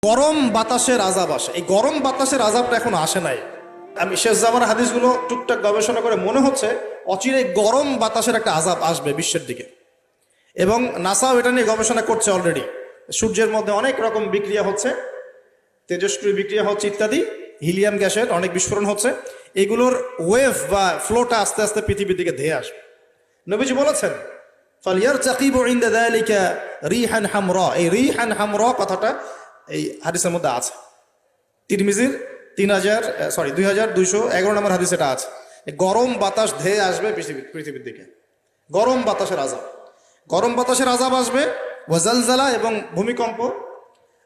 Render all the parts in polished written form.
গরম বাতাসের আযাব আসে। এই গরম বাতাসের আযাবটা এখন আসে নাই। আমি শেষ জামানার হাদিসগুলো টুকটাক গবেষণা করে মনে হচ্ছে অচিরেই গরম বাতাসের একটা আযাব আসবে বিশ্বের দিকে, এবং নাসাও এটা নিয়ে গবেষণা করছে অলরেডি। সূর্যের মধ্যে অনেক রকম বিক্রিয়া হচ্ছে, তেজস্ক্রিয় বিক্রিয়া হচ্ছে ইত্যাদি, হিলিয়াম গ্যাসের অনেক বিস্ফোরণ হচ্ছে। এগুলোর ওয়েভ বা ফ্লোটা আস্তে আস্তে পৃথিবীর দিকে ধেয়ে আসবে। নবীজি বলেছেন ফালিয়ারতাকিবু ইনদা যালিকা রিহান হামরা। এই রিহান হামরা কথাটা এই হাদিসের মধ্যে আছে। তিরমিজির 2211 নম্বর হাদিস এটা আছে। গরম বাতাস ধেয়ে আসবে পৃথিবীর দিকে, গরম বাতাসের আযাব। গরম বাতাসের আযাব আসবে, ওয়াজালজালা এবং ভূমিকম্প।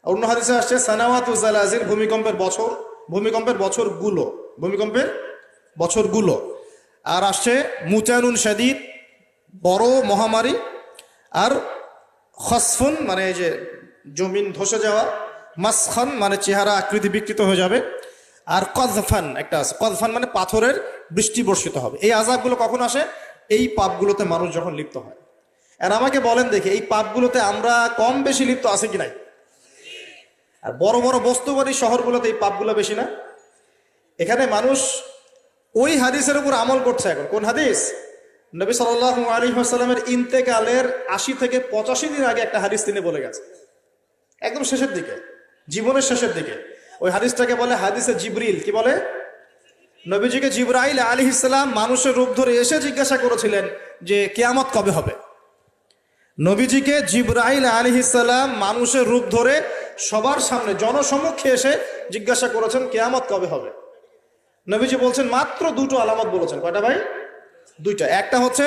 অন্য হাদিসে আসছে সানাওয়াতু জালাজিল, ভূমিকম্পের বছরগুলো। আর আসছে মুতানুন শাদীদ, বড় মহামারী। আর খসফুন মানে এই যে জমিন ধসে যাওয়া, মাসখান মানে চেহারা আকৃতি বিকৃত হয়ে যাবে। আর কযফান একটা আছে, কযফান মানে পাথরের বৃষ্টি বর্ষিত হবে। এই আযাবগুলো কখন আসে? এই পাপগুলোতে মানুষ যখন লিপ্ত হয়। আর আমাকে বলেন দেখি, এই পাপগুলোতে আমরা কম বেশি লিপ্ত আছে কি নাই? আর বড় বড় বস্তুবাদী শহরগুলোতে এই পাপগুলো বেশি না? এখানে মানুষ ওই হাদিসের উপর আমল করছে। এখন কোন হাদিস? নবী সাল্লাল্লাহু আলাইহি ওয়াসাল্লামের ইন্তেকালের ৮০ থেকে ৮৫ দিন আগে একটা হাদিস তিনি বলে গেছে, একদম শেষের দিকে, জীবনের শেষের দিকে। ওই হাদিসটাকে বলে হাদিসে জিবরিল। কি বলে? নবীজিকে জিবরাইল আলাইহিস সালাম মানুষের রূপ ধরে এসে জিজ্ঞাসা করেছিলেন যে কিয়ামত কবে হবে। নবীজিকে জিবরাইল আলাইহিস সালাম মানুষের রূপ ধরে সবার সামনে জনসমক্ষে এসে জিজ্ঞাসা করেছেন কিয়ামত কবে হবে। নবীজি বলছেন মাত্র দুটো আলামত বলেছেন। কয়টা ভাই? দুইটা। একটা হচ্ছে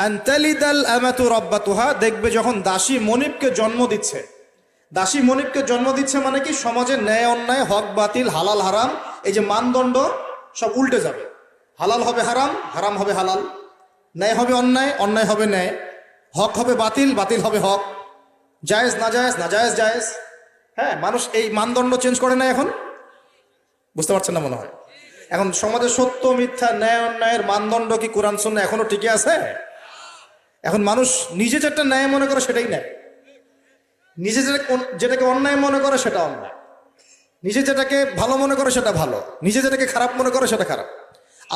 আনতালিদাল আমাতু রাব্বাতুহা, দেখবে যখন দাসী মনিবকে জন্ম দিচ্ছে। দাসী মনিবকে জন্ম দিচ্ছে মানে কি? সমাজের ন্যায় অন্যায়, হক বাতিল, হালাল হারাম, এই যে মানদণ্ড সব উল্টে যাবে। হালাল হবে হারাম, হারাম হবে হালাল, ন্যায় হবে অন্যায়, অন্যায় হবে ন্যায়, হক হবে বাতিল, বাতিল হবে হক, জায়েজ নাজায়েজ, নাজায়েজ জায়েজ। হ্যাঁ, মানুষ এই মানদণ্ড চেঞ্জ করে না এখন। বুঝতে পারছেন না মনে হয়? এখন সমাজে সত্য মিথ্যা, ন্যায় অন্যায়ের মানদণ্ড কি কোরআন সুন্নাহ এখনো টিকে আছে? এখন মানুষ নিজে যেটা ন্যায় মনে করে সেটাই ন্যায়, নিজে যেটাকে অন্যায় মনে করে সেটা অন্যায়, নিজে যেটাকে ভালো মনে করে সেটা ভালো, নিজে যেটাকে খারাপ মনে করে সেটা খারাপ।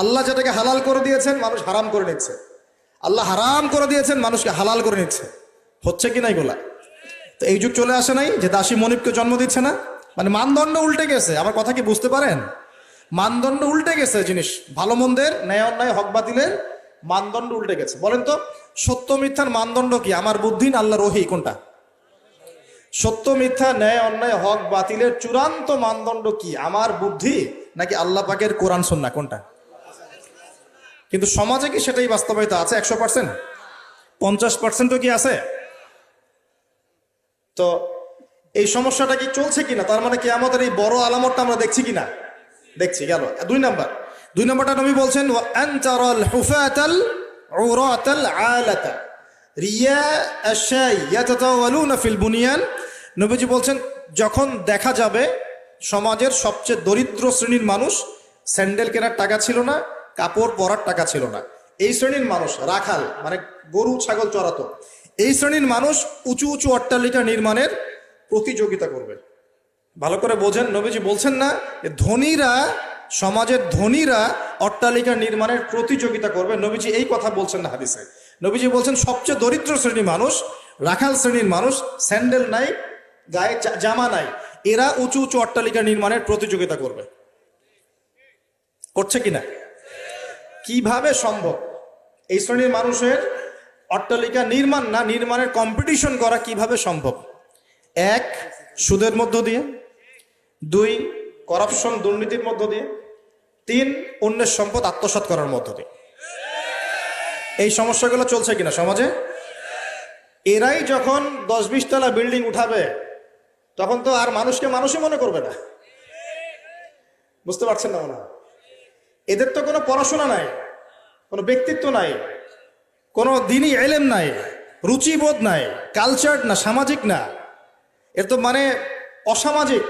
আল্লাহ যেটাকে হালাল করে দিয়েছেন মানুষ হারাম করে নিচ্ছে, আল্লাহ হারাম করে দিয়েছেন মানুষকে হালাল করে নিচ্ছে। হচ্ছে কি নাই গোলা? তো এই যুগ চলে আসে নাই যে দাসী মনিবকে জন্ম দিচ্ছে না? মানে মানদণ্ড উল্টে গেছে। আমার কথা কি বুঝতে পারেন? মানদণ্ড উল্টে গেছে। জিনিস ভালো মন্দের, ন্যায় অন্যায়, হক বাতিলের মানদণ্ড উল্টে গেছে। বলেন তো সত্য মিথ্যার মানদণ্ড কি? আমার বুদ্ধি না আল্লাহর ওহী? কোনটা? সত্য মিথ্যা, ন্যায় অন্যায়, হক বাতিলের চূড়ান্ত মানদণ্ড কি? আমার বুদ্ধি নাকি আল্লাহ পাকের কোরআন সুন্নাহ? কোনটা? কিন্তু সমাজে কি সেটাই বাস্তবায়িত আছে 100%? 50%ও কি আছে? তো এই সমস্যাটা কি চলছে কিনা? তার মানে কি আমাদের এই বড় আলামতটা আমরা দেখছি কিনা? দেখছি। গেল দুই নাম্বারটা নবী বলছেন আনতারাল হুফাতাল উরাতাল আলাতা রিয়া আশাই ইয়াতাতাওয়ালুনা ফিল বুনিয়ান। নবীজি বলছেন যখন দেখা যাবে সমাজের সবচেয়ে দরিদ্র শ্রেণীর মানুষ, স্যান্ডেল কেনার টাকা ছিল না, কাপড় পরার টাকা ছিল না, এই শ্রেণীর মানুষ, রাখাল মানে গরু ছাগল চড়াতো, এই শ্রেণীর মানুষ উঁচু উঁচু অট্টালিকা নির্মাণের প্রতিযোগিতা করবে। ভালো করে বোঝেন, নবীজি বলছেন না ধনীরা, সমাজের ধনীরা অট্টালিকা নির্মাণের প্রতিযোগিতা করবে। নবীজি এই কথা বলছেন না হাদিসে। নবীজি বলছেন সবচেয়ে দরিদ্র শ্রেণীর মানুষ, রাখাল শ্রেণীর মানুষ, স্যান্ডেল নাই, গায়ে জামা নাই, এরা উঁচু উঁচু অট্টালিকা নির্মাণের প্রতিযোগিতা করবে। করছে কিনা? কিভাবে সম্ভব এই শ্রেণীর মানুষের অট্টালিকা নির্মাণের কম্পিটিশন করা কিভাবে সম্ভব? 1, সুদের মধ্য দিয়ে; 2, করাপশন দুর্নীতির মধ্য দিয়ে; 3, অন্যের সম্পদ আত্মসাৎ করার মধ্য দিয়ে। এই সমস্যাগুলো চলছে কিনা সমাজে? এরাই যখন 10-20 তলা বিল্ডিং উঠাবে তখন তো আর মানুষকে মানুষই মনে করবে না। বুঝতে পারছেন না মনে হয়? এদের তো কোনো পড়াশোনা নাই, কোনো ব্যক্তিত্ব নাই, কোনো দিনই এলেম নাই, রুচিবোধ নাই, কালচার না, সামাজিক না, এর তো মানে অসামাজিক।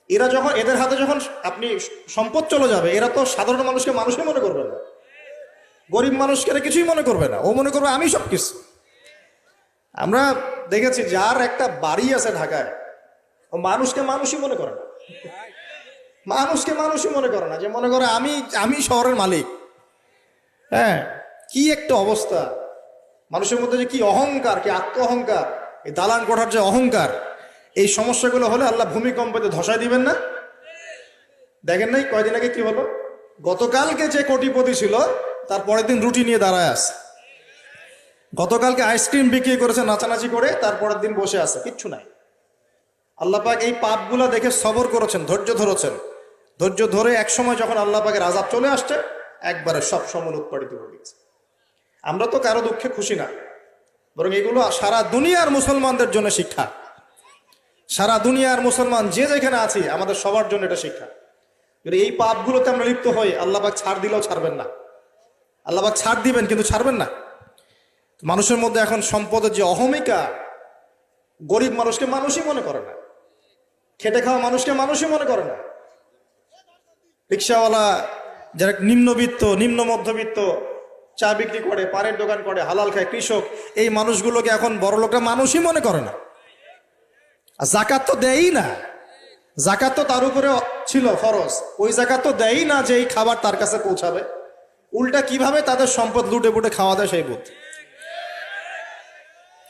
এরা যখন, এদের হাতে যখন আপনি সম্পদ চলে যাবে, এরা তো সাধারণ মানুষকে মানুষই মনে করবে না, গরিব মানুষকে এরা কিছুই মনে করবে না, ও মনে করবে আমি সব কিছু। আমরা দেখেছি যার একটা বাড়ি আছে ঢাকায়, ও মানুষকে মানুষই মনে করে না, মানুষকে মানুষই মনে করে না, যে মনে করে আমি আমি শহরের মালিক। হ্যাঁ, কি একটা অবস্থা মানুষের মধ্যে, যে কি অহংকার, কি আত্ম অহংকার, এই দালান কোঠার যে অহংকার, এই সমস্যাগুলো হলে আল্লাহ ভূমিকম্পতে ধসায় দিবেন না? দেখেন নাই কয়দিন আগে কি হলো? গতকালকে যে কোটিপতি ছিল তার পরের দিন রুটি নিয়ে দাঁড়ায় আছে। গতকালকে আইসক্রিম বিক্রি করেছে নাচানাচি করে, তারপরের দিন বসে আছে, কিচ্ছু নাই। আল্লাহ পাক এই পাপগুলা দেখে সবর করেছেন, ধৈর্য ধরেছেন। ধৈর্য ধরে এক সময় যখন আল্লাহ পাকের আযাব চলে আসছে, একবারে সব সমল উৎপাদিত হয়ে গেছে। আমরা তো কারো দুঃখে খুশি না, বরং এগুলো সারা দুনিয়ার মুসলমানদের জন্য শিক্ষা। সারা দুনিয়ার মুসলমান যে যেখানে আছি, আমাদের সবার জন্য এটা শিক্ষা। যদি এই পাপগুলোতে আমরা লিপ্ত হই, আল্লাহ পাক ছাড় দিলেও ছাড়বেন না। আল্লাহ পাক ছাড় দিবেন কিন্তু ছাড়বেন না। মানুষের মধ্যে এখন সম্পদের যে অহমিকা, গরিব মানুষকে মানুষই মনে করে না, খেটে খাওয়া মানুষকে মানুষই মনে করে না। রিক্সাওয়ালা, যারা নিম্নবিত্ত, নিম্ন মধ্যবিত্ত, চা বিক্রি করে, পানের দোকান করে, হালাল খায়, কৃষক, এই মানুষগুলোকে এখন বড় লোকরা মানুষই মনে করে না। আর জাকাত তো দেয়ই না, জাকাত তো তার উপরে ছিল ফরজ, ওই জাকাত তো দেয়ই না যে এই খাবার তার কাছে পৌঁছাবে। উল্টা কিভাবে তাদের সম্পদ লুটে পুটে খাওয়া দেয় সেই বুদ্ধি।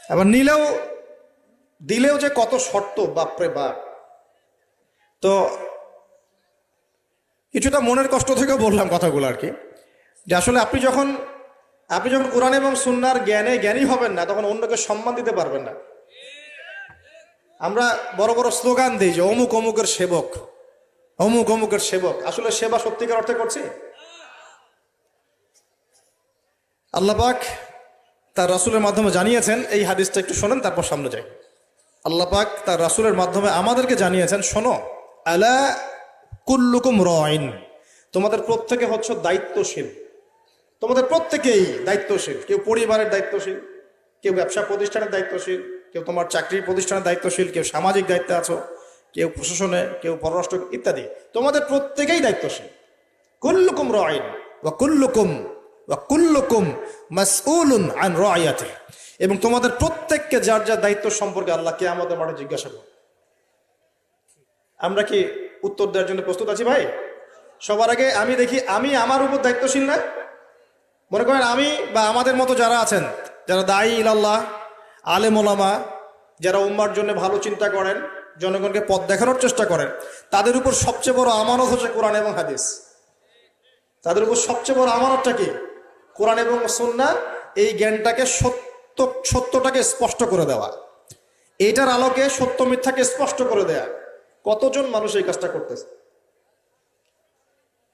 আবার নিলেও দিলেও যে কত শর্ত, বাপরে বাপ। তো কিছুটা মনের কষ্ট থেকে বললাম কথাগুলো আর কি, যে আসলে আপনি যখন কোরআন এবং সুন্নাহর জ্ঞানী হবেন না, তখন অন্যকে সম্মান দিতে পারবেন না। আমরা বড় বড় স্লোগান দিই যে অমুক অমুকের সেবক, অমুক অমুকের সেবক। আসলে সেবা সত্যিকার অর্থে করছি? আল্লাহ পাক তার রাসূলের মাধ্যমে জানিয়েছেন, এই হাদিসটা একটু শোনেন তারপর সামনে যাই। আল্লাহ পাক তার রাসূলের মাধ্যমে আমাদেরকে জানিয়েছেন, শোনো, আলা কুল্লুকুম রাইন, তোমাদের প্রত্যেকে হচ্ছে দায়িত্বশীল। তোমাদের প্রত্যেকেই দায়িত্বশীল। কেউ পরিবারের দায়িত্বশীল, কেউ ব্যবসা প্রতিষ্ঠানের দায়িত্বশীল, কেউ তোমার চাকরির প্রতিষ্ঠানের দায়িত্বশীল, কেউ সামাজিক দায়িত্বে আছো, কেউ প্রশাসনে, কেউ পররাষ্ট্র ইত্যাদি। তোমাদের প্রত্যেকেই দায়িত্বশীল। কুল্লুকুম রাইন ওয়া কুল্লুকুম মাসউলুন আন রাইয়াতিহি, এবং তোমাদের প্রত্যেককে যার যার দায়িত্ব সম্পর্কে আল্লাহ কিয়ামতের মাঠে জিজ্ঞাসা করবে। আমরা কি উত্তর দেওয়ার জন্য প্রস্তুত আছি ভাই? সবার আগে আমি দেখি, আমি আমার উপর দায়িত্বশীল না? মনে করেন আমি বা আমাদের মতো যারা আছেন, যারা দায়ী ইলাল্লাহ, আলেম ওলামা, যারা উম্মার জন্য ভালো চিন্তা করেন, জনগণকে পথ দেখানোর চেষ্টা করেন, তাদের উপর সবচেয়ে বড় আমানত হচ্ছে কোরআন এবং হাদিস। তাদের উপর সবচেয়ে বড় আমানতটা কি? কোরআন এবং সুন্নাহ, এই জ্ঞানটাকে সত্যটাকে স্পষ্ট করে দেওয়া, এইটার আলোকে সত্য মিথ্যাকে স্পষ্ট করে দেয়া। কতজন মানুষ এই কাজটা করতেছে?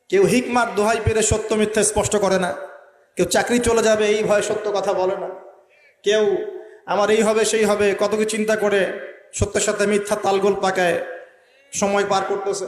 কেউ হিকমার দোহাই পেরে সত্য মিথ্যা স্পষ্ট করে না, কেউ চাকরি চলে যাবে এই ভয়ে সত্য কথা বলে না, কেউ আমার এই হবে সেই হবে কত কিছু চিন্তা করে সত্যের সাথে মিথ্যা তালগোল পাকায় সময় পার করতেছে।